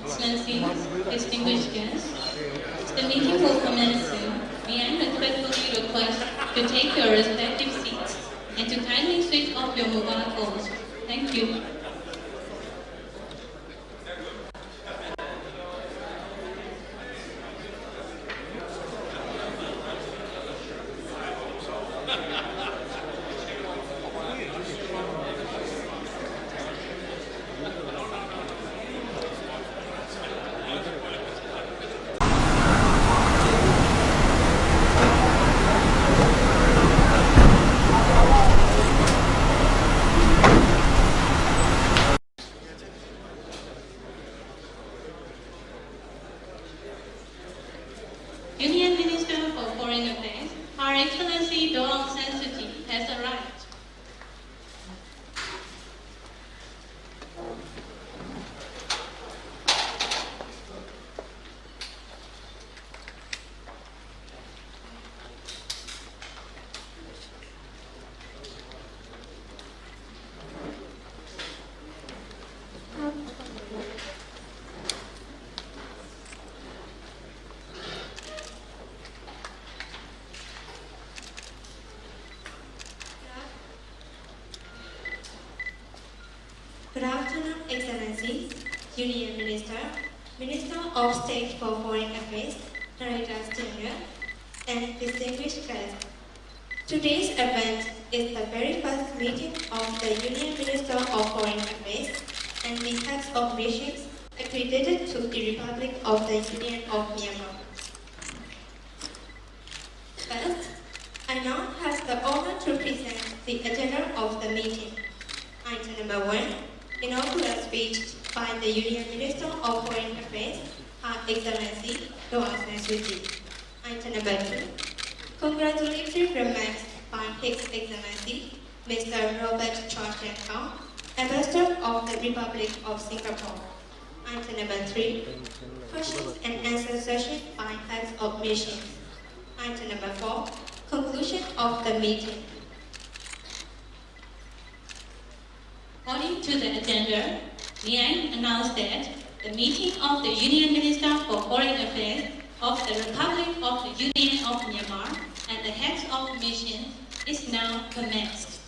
Excellencies, distinguished guests, the meeting will commence soon. May I respectfully request to take your respective seats and to kindly switch off your mobile phones. Thank you. Union Minister for Foreign Affairs, Her Excellency Aung has arrived. Good afternoon, Excellencies, Union Minister, Minister of State for Foreign Affairs, Narendra Senior, and distinguished guests. Today's event is the very first meeting of the Union Minister of Foreign Affairs and the heads of missions accredited to the Republic of the Union of Myanmar. First, I now have the honor to present the agenda of the meeting. Item number 1. Inaugural speech by the Union Minister of Foreign Affairs, Her Excellency Aung. Item number 2. Congratulatory remarks by His Excellency Mr. Robert Choi, Ambassador of the Republic of Singapore. Item number 3. Questions and answer session by heads of missions. Item number 4. Conclusion of the meeting. According to the agenda, may I announce that the meeting of the Union Minister for Foreign Affairs of the Republic of the Union of Myanmar and the heads of missions is now commenced.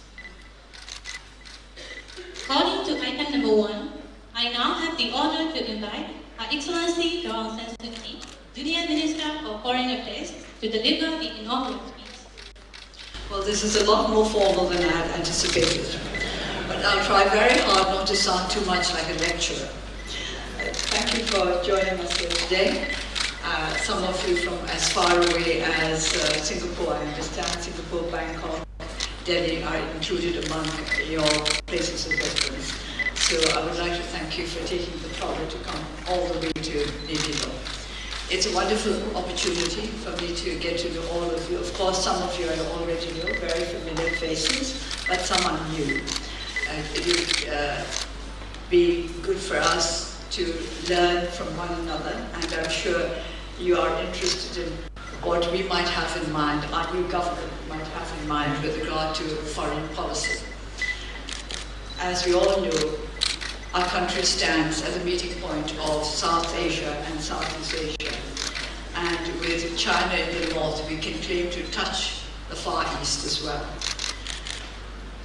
According to item number 1, I now have the honor to invite Her Excellency Aung, Union Minister for Foreign Affairs, to deliver the inaugural speech. Well, this is a lot more formal than I had anticipated. But I'll try very hard not to sound too much like a lecturer. Thank you for joining us here today. Some of you from as far away as Singapore, I understand, Singapore, Bangkok, Delhi are included among your places of residence. So I would like to thank you for taking the trouble to come all the way to Nay Pyi Taw. It's a wonderful opportunity for me to get to know all of you. Of course, some of you I already know, very familiar faces, but some are new. It would be good for us to learn from one another, and I'm sure you are interested in what we might have in mind, our new government might have in mind with regard to foreign policy. As we all know, our country stands at the meeting point of South Asia and Southeast Asia, and with China in the north, we can claim to touch the Far East as well.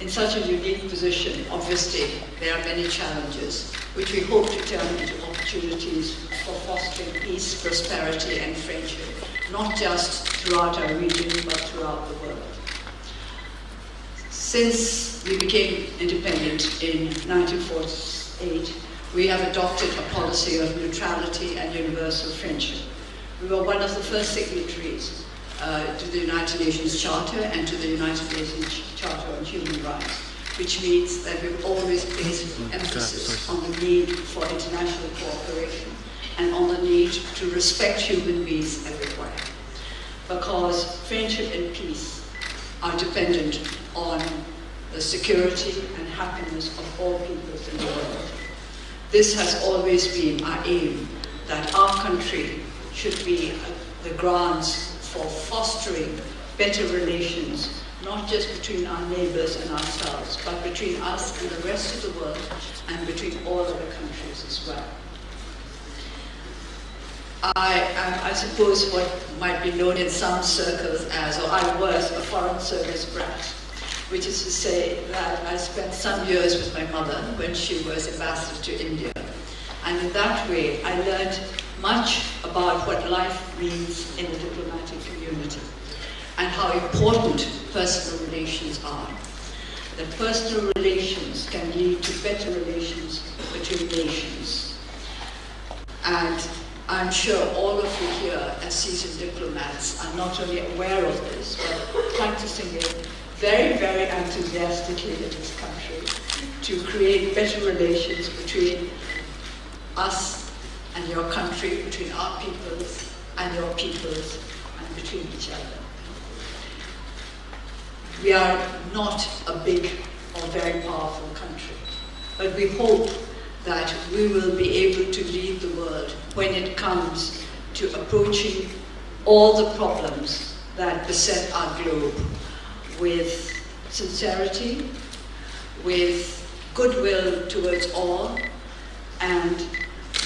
In such a unique position, obviously, there are many challenges, which we hope to turn into opportunities for fostering peace, prosperity, and friendship, not just throughout our region, but throughout the world. Since we became independent in 1948, we have adopted a policy of neutrality and universal friendship. We were one of the first signatories to the United Nations Charter and to the United Nations Charter on Human Rights, which means that we've always placed emphasis on the need for international cooperation and on the need to respect human beings everywhere. Because friendship and peace are dependent on the security and happiness of all peoples in the world. This has always been our aim, that our country should be the grounds for fostering better relations not just between our neighbors and ourselves, but between us and the rest of the world, and between all other countries as well. I am, I suppose, what might be known in some circles as, or I was, a foreign service brat, which is to say that I spent some years with my mother when she was ambassador to India. And in that way, I learned much about what life means in the diplomatic community and how important personal relations are. That personal relations can lead to better relations between nations. And I'm sure all of you here as seasoned diplomats are not only aware of this, but practicing it very, very enthusiastically in this country to create better relations between us and your country, between our peoples and your peoples, and between each other. We are not a big or very powerful country, but we hope that we will be able to lead the world when it comes to approaching all the problems that beset our globe with sincerity, with goodwill towards all, and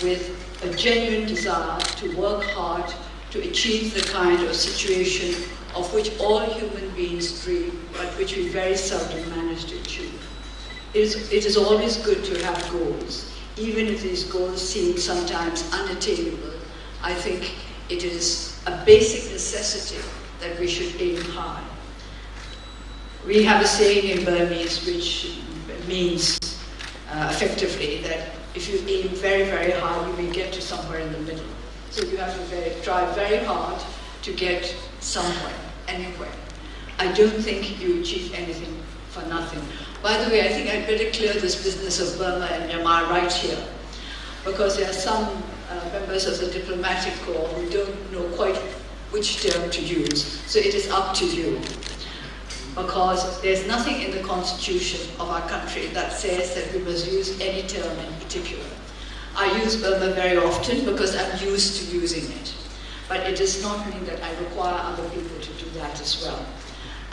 with a genuine desire to work hard to achieve the kind of situation of which all human beings dream, but which we very seldom manage to achieve. It is always good to have goals, even if these goals seem sometimes unattainable. I think it is a basic necessity that we should aim high. We have a saying in Burmese which means effectively that if you aim very, very high, you may get to somewhere in the middle. So you have to try very hard to get somewhere, anywhere. I don't think you achieve anything for nothing. By the way, I think I'd better clear this business of Burma and Myanmar right here, because there are some members of the diplomatic corps who don't know quite which term to use. So it is up to you, because there's nothing in the constitution of our country that says that we must use any term in particular. I use Burma very often because I'm used to using it, but it does not mean that I require other people to do that as well.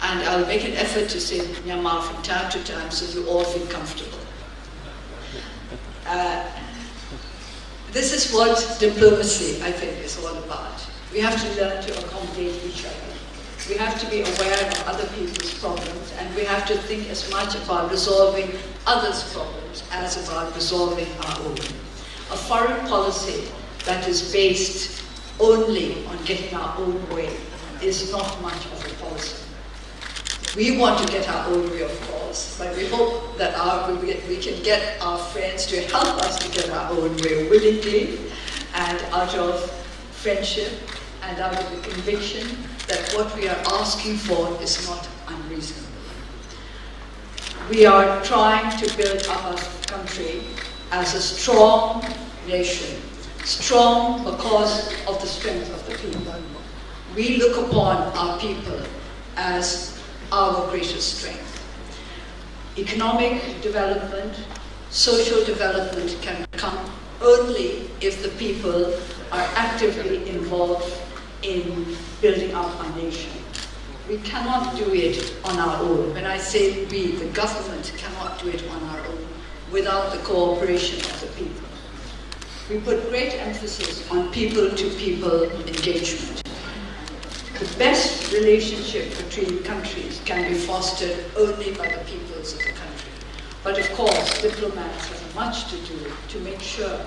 And I'll make an effort to say Myanmar from time to time so you all feel comfortable. This is what diplomacy, I think, is all about. We have to learn to accommodate each other. We have to be aware of other people's problems, and we have to think as much about resolving others' problems as about resolving our own. A foreign policy that is based only on getting our own way is not much of a policy. We want to get our own way, of course, but we hope that we can get our friends to help us to get our own way willingly and out of friendship and out of the conviction that what we are asking for is not unreasonable. We are trying to build up our country as a strong nation, strong because of the strength of the people. We look upon our people as our greatest strength. Economic development, social development can come only if the people are actively involved in building up our nation. We cannot do it on our own. When I say we, the government cannot do it on our own without the cooperation of the people. We put great emphasis on people-to-people engagement. The best relationship between countries can be fostered only by the peoples of the country. But of course, diplomats have much to do to make sure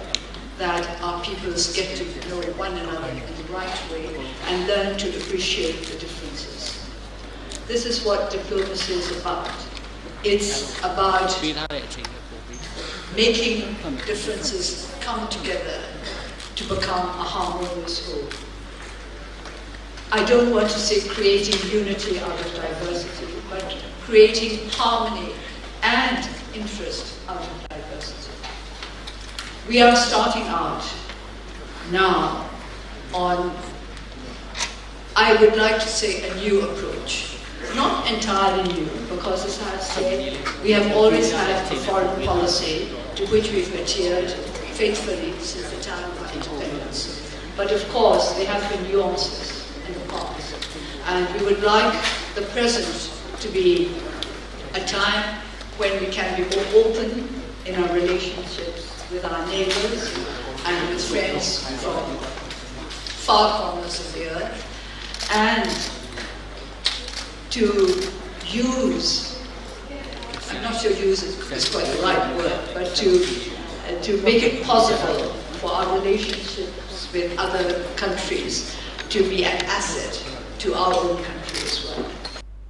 that our peoples get to know one another in the right way and learn to appreciate the differences. This is what diplomacy is about. It's about making differences come together to become a harmonious whole. I don't want to say creating unity out of diversity, but creating harmony and interest out of diversity. We are starting out now on, I would like to say, a new approach. Not entirely new, because as I've said, we have always had a foreign policy to which we've adhered faithfully since the time of our independence. But of course, there have been nuances in the past. And we would like the present to be a time when we can be more open in our relationships with our neighbors and with friends from far corners of the earth, and to use, I'm not sure use is quite the right word, but to make it possible for our relationships with other countries to be an asset to our own country as well.